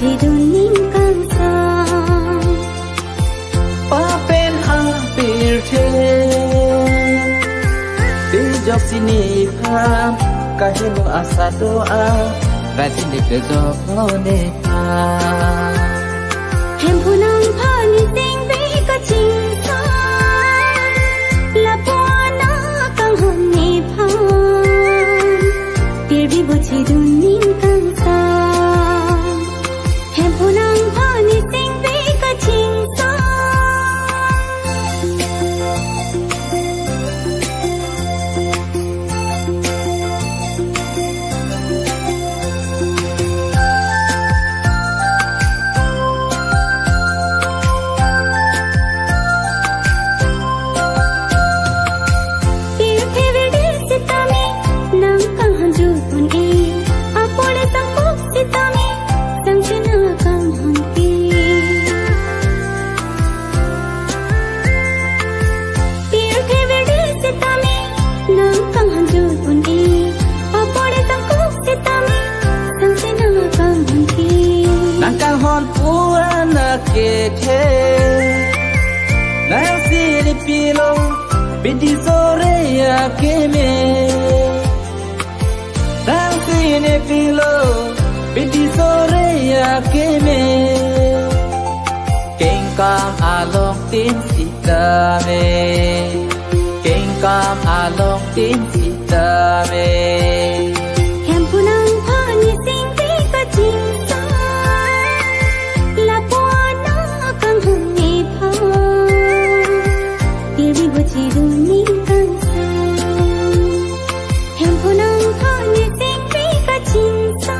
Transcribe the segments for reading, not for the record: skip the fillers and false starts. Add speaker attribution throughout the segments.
Speaker 1: chỉ đun nín căng xa
Speaker 2: pa pen a bir the ti jok sini pham ka henu asa doa ra sini ke jok ne pa
Speaker 1: hem punang phani sing be ka ching sa la puana kang hon ni pha tir bi bo chi đun nín căng xa hem punang phani sing be ka ching sa
Speaker 2: ke the na si pilo bidi sore ya ke me na si pilo bidi sore ya ke me keng kam along tin sita me keng kam along tin sita me
Speaker 1: hem punang phani sing be ka ching sa la puana kang hon ni pha tir bi bo chi đun nín căng xa hem punang phani sing be ka ching sa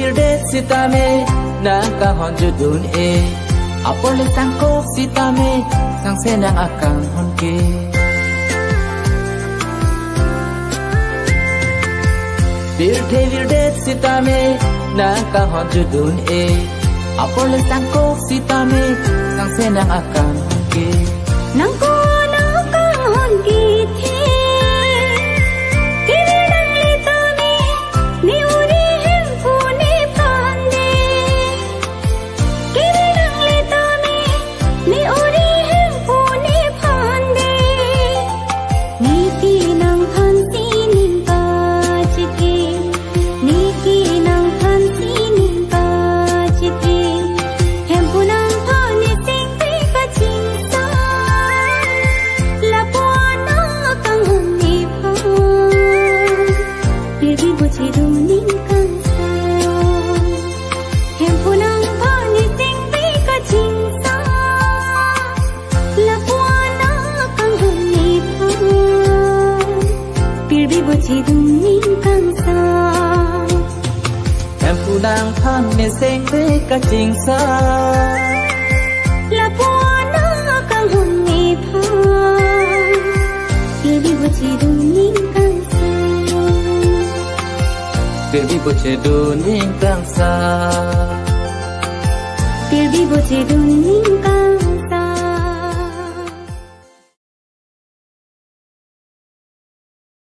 Speaker 2: virde sita me na ka hon ju dun e apole sang ko sita me sang se nang akang hon ke virde sita me na ka hon ju dun e apole sang ko sita me sang se nang akang hon ke
Speaker 1: nang ko na kang hon ki the chỉ đun nín căng xa
Speaker 2: em phụ đang than miền xanh với cả trình xa
Speaker 1: là puana kang hon ni pha tir bi bo chi đun nín căng xa
Speaker 2: tir bi bo chi đun nín căng xa
Speaker 1: tir bi bo chi đun nín